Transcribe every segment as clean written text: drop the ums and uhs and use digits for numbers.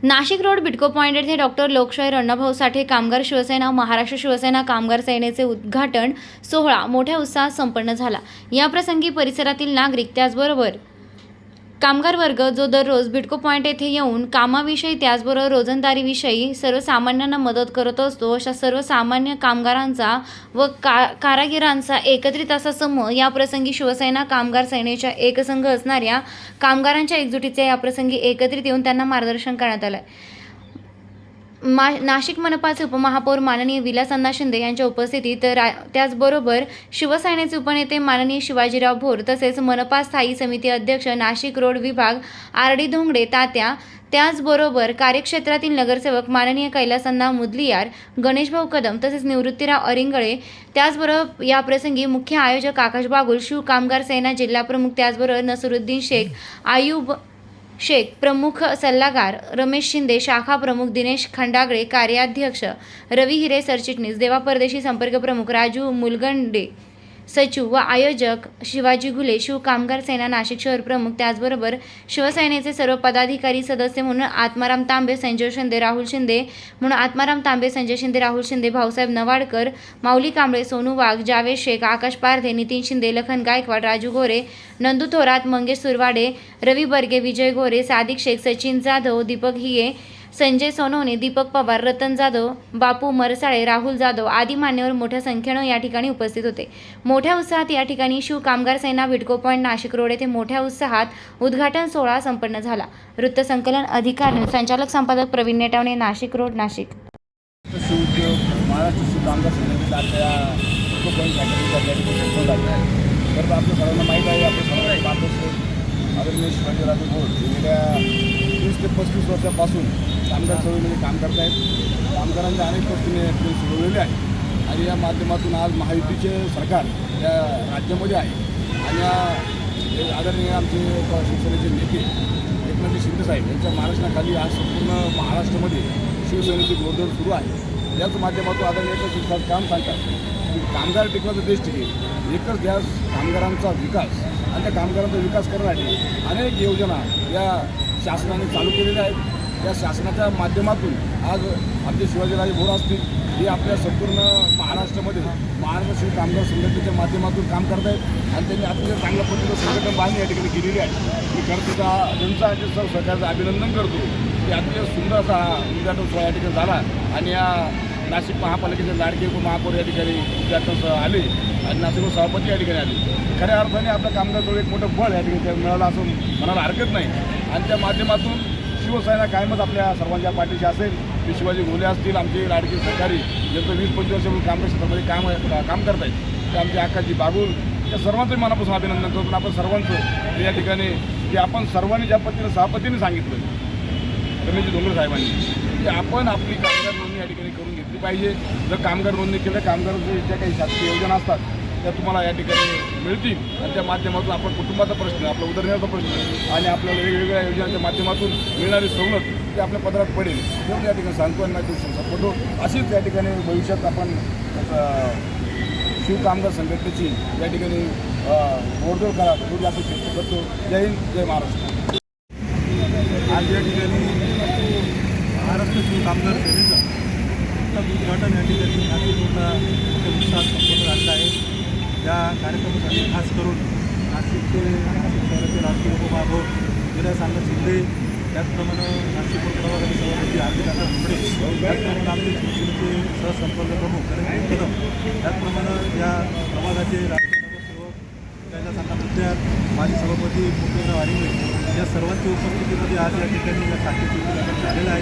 Nashik road Bytco point येथे doctor लोकशाहीर अण्णाभाऊ साठे कामगार शिवसेना महाराष्ट्र शिवसेना कामगार सेनेचे उद्घाटन सोहळा मोठ्या उत्साहात संपन्न झाला। याप्रसंगी परिसरातील नागरिक त्याचबरोबर कामगार वर्ग जो दररोज बिटको पॉइंट येथे येऊन कामाविषयी त्याचबरोबर रोजंदारीविषयी सर्वसामान्यांना मदत करत असतो अशा सर्वसामान्य कामगारांचा व कारागिरांचा एकत्रित असा समूह याप्रसंगी शिवसेना कामगार सेनेच्या एकसंघ असणाऱ्या कामगारांच्या एकजुटीचे याप्रसंगी एकत्रित येऊन त्यांना मार्गदर्शन करण्यात आलं। नाशिक मनपाचे उपमहापौर माननीय विलास अण्णा शिंदे यांच्या उपस्थितीत त्याचबरोबर शिवसेनेचे उपनेते माननीय शिवाजीराव भोर तसेच मनपा स्थायी समिती अध्यक्ष नाशिक रोड विभाग आर.डी. धोंगडे तात्या, त्याचबरोबर कार्यक्षेत्रातील नगरसेवक माननीय कैलासअण्णा मुदलियार, गणेशभाऊ कदम तसेच निवृत्तीराव अरिंगळे, त्याचबरोबर याप्रसंगी मुख्य आयोजक आकाश बागुल, शिव कामगार सेना जिल्हा प्रमुख, त्याचबरोबर नसरुद्दीन शेख, आयुब शेख, प्रमुख सल्लागार रमेश शिंदे, शाखा प्रमुख दिनेश खंडागळे, कार्याध्यक्ष रवी हिरे, सरचिटणीस देवा परदेशी, संपर्क प्रमुख राजू मुलगंडे, सचिव व आयोजक शिवाजी घुले, शिव कामगार सेना नाशिक शहर प्रमुख, त्याचबरोबर शिवसेनेचे सर्व पदाधिकारी सदस्य म्हणून आत्माराम तांबे, संजय शिंदे, राहुल शिंदे म्हणून आत्माराम तांबे, संजय शिंदे, राहुल शिंदे, भाऊसाहेब नवाडकर, माऊली कांबळे, सोनू वाघ, जावेद शेख, आकाश पारधे, नितीन शिंदे, लखन गायकवाड, राजू गोरे, नंदू थोरात, मंगेश सुरवाडे, रवी बर्गे, विजय गोरे, सादिक शेख, सचिन जाधव, दीपक हिये, संजय सोनवणे, दीपक पवार, रतन जाधव, बापू मरसाळे, राहुल जाधव आदी मान्यवर मोठ्या संख्येनं या ठिकाणी उपस्थित होते। मोठ्या उत्साहात या ठिकाणी शिव कामगार सेना बिटको पॉइंट नाशिक रोड येथे मोठ्या उत्साहात उद्घाटन सोहळा संपन्न झाला। वृत्तसंकलन अधिकारी संचालक संपादक प्रवीण नेटावणे, नाशिक रोड, नाशिक। महाराष्ट्र शिव कामगार सेनेच्या बिटको पॉइंट तर आपलं सर्वांना माहीत आहे, आपण सर्वांना आदरणीय शिवाजीराव भोर गेल्या 30 ते 35 वर्षापासून कामगार चळवळीमध्ये काम करत आहेत। कामगारांच्या अनेक गोष्टी सोडवलेल्या आहेत आणि या माध्यमातून आज महायुतीचे सरकार या राज्यामध्ये आहे आणि या आदरणीय आमचे शिवसेनेचे नेते एकनाथ शिंदे साहेब यांच्या महाराष्ट्राखाली आज संपूर्ण महाराष्ट्रामध्ये शिवसेनेची घोडदौड सुरू आहे। याच माध्यमातून आदरणीय एकनाथ काम सांगतात की कामगार टिकवायचा देश टिकेल, एकच ध्यास कामगारांचा विकास आणि त्या कामगारांचा विकास करण्यासाठी अनेक योजना या शासनाने चालू केलेल्या आहेत। या शासनाच्या माध्यमातून आज आमचे शिवाजीराव भोर असतील हे आपल्या संपूर्ण महाराष्ट्रामध्ये महाराष्ट्र शिव कामगार संघटनेच्या माध्यमातून काम करत आहेत आणि त्यांनी आपल्या चांगल्या पद्धतीचं संघटन बांधणी या ठिकाणी केलेली आहे। मी खरं त्यांचा सर्व सरकारचं अभिनंदन करतो की अतिशय सुंदर असा उद्घाटन सोहळा या ठिकाणी झाला आणि या नाशिक महापालिकेचे लाडके उपमहापौर या ठिकाणी उद्घाटन आले आणि नाशिक सभापती या ठिकाणी आले। खऱ्या अर्थाने आपल्या कामगार एक मोठं फळ या ठिकाणी मिळालं असं म्हणायला हरकत नाही आणि त्या माध्यमातून शिवसेना कायमच आपल्या सर्वांच्या पाठीशी असेल। ते शिवाजी घोले असतील, आमचे लाडके सहकारी ज्यांचं 20-25 वर्षापासून कामगार क्षेत्रामध्ये काम करत आहेत, ते आमचे आकाशजी बागुल, या सर्वांचं मनापासून अभिनंदन करतो। आपण सर्वांचं या ठिकाणी की आपण सर्वांनी ज्या पद्धतीनं सभापतींनी सांगितलं रमेशजी धोंगडे साहेबांनी की आपण आपली कामगार नोंदणी या ठिकाणी करून घेतली पाहिजे। जर कामगार नोंदणी केलं, कामगारांच्या ज्या काही शासकीय योजना असतात त्या तुम्हाला या ठिकाणी मिळतील आणि त्या माध्यमातून आपण कुटुंबाचा प्रश्न, आपला उदरनिर्वाहाचा प्रश्न आणि आपल्याला वेगवेगळ्या योजनांच्या माध्यमातून मिळणारी सवलत ते आपल्या पदरात पडेल तेव्हा या ठिकाणी सांगतो आणि माझी सपोर्टो अशीच या ठिकाणी भविष्यात आपण शिव कामगार संघटनेची या ठिकाणी घोडदौड करा एवढी आपण चर्चा करतो। जय हिंद, जय महाराष्ट्र। आज या ठिकाणी महाराष्ट्र शिव कामगार सेनेचं उद्घाटन या ठिकाणी नाशिक रोडला उत्साहात संपन्न झालेलं आहे। या कार्यक्रमासाठी खास करून नाशिकचे शहराचे राजकीय उपमहापौर विलास अण्णा शिंदे, त्याचप्रमाणे नाशिक प्रभागातील सभापती आर.डी. धोंगडे, त्याचप्रमाणे आमचे शिवसेनेचे सहसंपर्क प्रमुख गणेशभाऊ कदम, त्याचप्रमाणे या प्रभागाचे राजकीय नगरसेवक कैलास अण्णा मुदलियार, माजी सभापती मुकेशराव अरिंगळे या सर्वांच्या उपस्थितीमध्ये आज या ठिकाणी या शाखेचे उद्घाटन झालेलं आहे।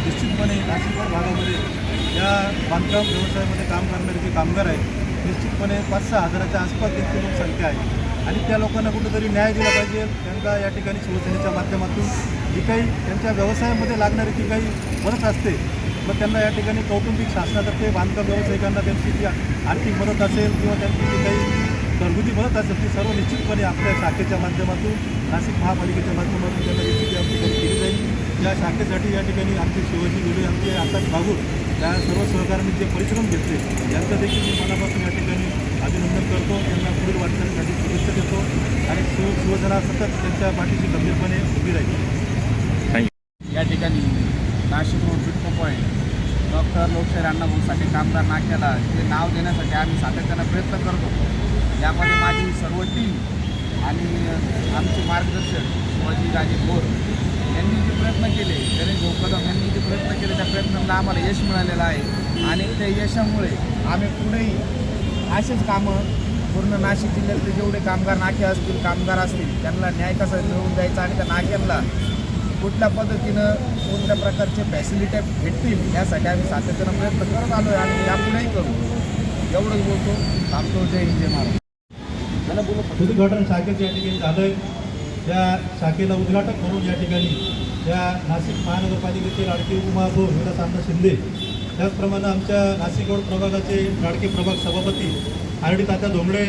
निश्चितपणे नाशिक भागामध्ये या बांधकाम व्यवसायामध्ये काम करणारे जे कामगार आहेत निश्चितपणे 5-6 हजाराच्या आसपास त्यांची लोकसंख्या आहे आणि त्या लोकांना कुठेतरी न्याय दिला पाहिजे। त्यांना या ठिकाणी शिवसेनेच्या माध्यमातून जी काही त्यांच्या व्यवसायामध्ये लागणारी जी काही मदत असते मग त्यांना या ठिकाणी कौटुंबिक शासनातर्फे बांधकाम व्यावसायिकांना त्यांची जी आर्थिक मदत असेल किंवा त्यांची जी काही घरगुती मदत असेल ती सर्व निश्चितपणे आपल्या शाखेच्या माध्यमातून नाशिक महापालिकेच्या माध्यमातून त्यांना निश्चित या ठिकाणी केली जाईल। या शाखेसाठी या ठिकाणी आमचे शिवाजी घोले, आमचे आकाश बागुल या सर्व सहकाऱ्यांनी जे परिश्रम घेतले यांचं देखील मी मनापासून या ठिकाणी अभिनंदन करतो। त्यांना पुढील वाटचालीसाठी शुभेच्छा देतो आणि शिवसेना सतत त्यांच्या पाठीशी गंभीरपणे उभी राहील। या ठिकाणी Nashik road Bytco point doctor लोकशाहीर अण्णाभाऊ साठे कामगार नाक्याला ते नाव देण्यासाठी आम्ही सातत्यानं प्रयत्न करतो. यामध्ये माझी सर्व टीम आणि आमचे मार्गदर्शक शिवाजीराजे भोर यांनी जे प्रयत्न केले, गणेश भाऊ कदम यांनी जे प्रयत्न केले, त्या प्रयत्नांना आम्हाला यश मिळालेलं आहे आणि त्या यशामुळे आम्ही पुढेही असेच कामं पूर्ण नाशिक जिल्ह्यातले जेवढे कामगार नाके असतील, कामगार असतील, त्यांना न्याय कसा मिळवून द्यायचा आणि त्या नाक्यांना कुठल्या पद्धतीनं कोणत्या प्रकारचे फॅसिलिटी भेटतील यासाठी आम्ही सातत्यानं प्रयत्न करत आलो आहे आणि यापुढेही करू. एवढंच बोलतो, थांबतो. जय हिंद, जय महाराष्ट्र. उद्घाटन शाखेचं या ठिकाणी झालं आहे. त्या शाखेला उद्घाटक म्हणून या ठिकाणी या नाशिक महानगरपालिकेचे लाडके उपमहापौर विलास शिंदे, त्याचप्रमाणे आमच्या नाशिक रोड प्रभागाचे लाडके प्रभाग सभापती आरडी तात्या धोंगडे,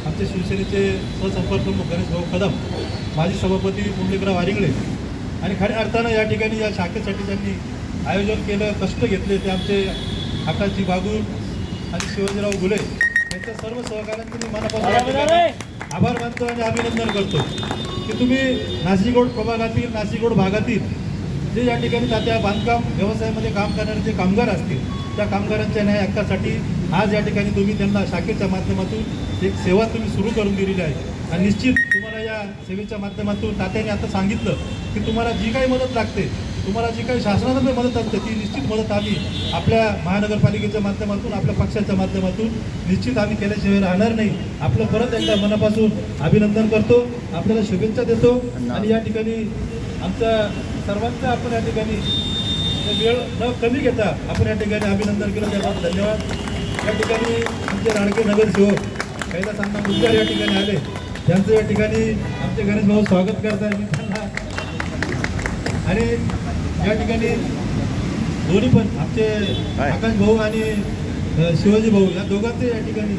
आमचे शिवसेनेचे सहसंपर्क प्रमुख गणेश भाऊ कदम, माजी सभापती पुंडलिकराव वारिंगळे आणि खऱ्या अर्थानं या ठिकाणी या शाखेसाठी ज्यांनी आयोजन केलं, कष्ट घेतले, ते आमचे आकाशजी बागुल आणि शिवाजीराव गुले यांच्या सर्व सहकाऱ्यांचे मी मनापासून आभार मानतो आणि अभिनंदन करतो की तुम्ही नाशिक रोड प्रभागातील, नाशिक रोड भागातील जे या ठिकाणी तात्या बांधकाम व्यवसायामध्ये काम करणारे जे कामगार असतील, त्या कामगारांच्या न्याय हक्कासाठी आज या ठिकाणी तुम्ही त्यांना शाखेच्या माध्यमातून एक सेवा तुम्ही सुरू करून दिलेली आहे. आणि निश्चित तुम्हाला या सेवेच्या माध्यमातून तात्याने आता सांगितलं की तुम्हाला जी काही मदत लागते, तुम्हाला जी काही शासनातर्फे मदत असते, ती निश्चित मदत आम्ही आपल्या महानगरपालिकेच्या माध्यमातून, आपल्या पक्षाच्या माध्यमातून निश्चित आम्ही केल्याशिवाय राहणार नाही. आपलं परत एकदा मनापासून अभिनंदन करतो, आपल्याला शुभेच्छा देतो आणि या ठिकाणी आमच्या सर्वांचं आपण या ठिकाणी वेळ न कमी घेता आपण या ठिकाणी अभिनंदन केलं, त्याबद्दल धन्यवाद. या ठिकाणी आमचे लाडके नगरसेवक कैलास अण्णा मुद्दार या ठिकाणी आले, त्यांचं या ठिकाणी आमचे गणेश भाऊ स्वागत करतात मी त्यांना. आणि या ठिकाणी दोन्ही पण आमचे आकाश भाऊ आणि शिवाजी भाऊ या दोघांचे या ठिकाणी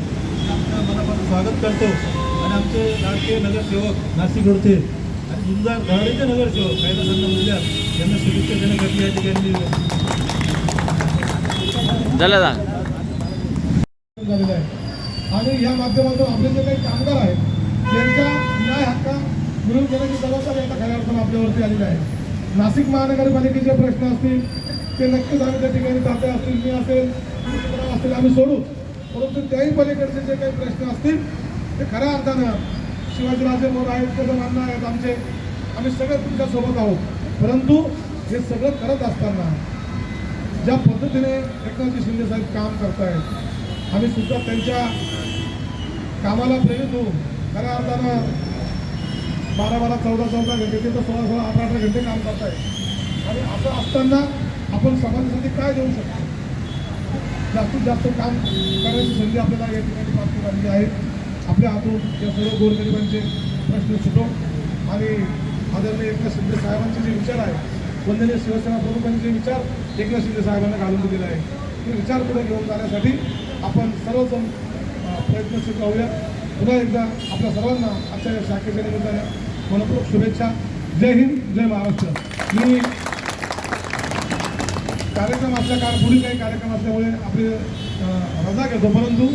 मनापासून स्वागत करतो. आणि आमचे लाडके नगरसेवक नाशिक रोडचे आणि जुन्नर धराडीचे नगरसेवक कैलास अण्णा मुद्दार यांना शुभेच्छा देण्यासाठी या ठिकाणी झालेलं आहे. आणि या माध्यमातून आपले जे काही कामगार आहेत त्यांच्या न्याय हक्का मिळवून देण्याची जबाबदारी आता खऱ्या अर्थानं आपल्यावरती आलेली आहे. नाशिक महानगरपालिकेचे प्रश्न असतील ते नक्कीच आम्ही त्या ठिकाणी तात्या असतील, मी असेल, असतील, आम्ही सोडू. परंतु त्याही पलीकडचे जे काही प्रश्न असतील ते खऱ्या अर्थानं शिवाजीराजे मोर आहेत, कदम अण्णा आहेत आमचे, आम्ही सगळे तुमच्यासोबत आहोत. परंतु हे सगळं करत असताना ज्या पद्धतीने एकनाथ शिंदे साहेब काम करतायत, आम्ही सुद्धा त्यांच्या कामाला प्रेरित होऊन खऱ्या अर्थानं 12-12, 14-14 घंटे ते तर 16-16, 18-18 घंटे काम करतायत. आणि असं असताना आपण समाजासाठी काय देऊ शकतो? जास्तीत जास्त काम करण्याची संधी आपल्याला या ठिकाणी प्राप्त झालेली आहे. आपल्या हातून या सर्व गोरगरिबांचे प्रश्न सुटो आणि आदरणीय एकनाथ शिंदे साहेबांचे जे विचार आहे, वंदनीय शिवसेना प्रमुखांचे जे विचार एकनाथ शिंदे साहेबांना घालून दिलेला आहे, ते विचार पुढे घेऊन जाण्यासाठी आपण सर्वजण प्रयत्नशील राहूया. पुन्हा एकदा आपल्या सर्वांना आजच्या या शाखेच्या निमित्ताने मनपूर्वक शुभेच्छा. जय हिंद, जय महाराष्ट्र. मी कार्यक्रम असल्या कारण पुढील काही कार्यक्रम असल्यामुळे आपली रजा घेतो, परंतु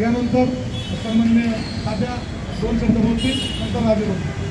यानंतर सन्माननीय तात्या 2 शब्द बोलतील, नंतर राजे बोलतील.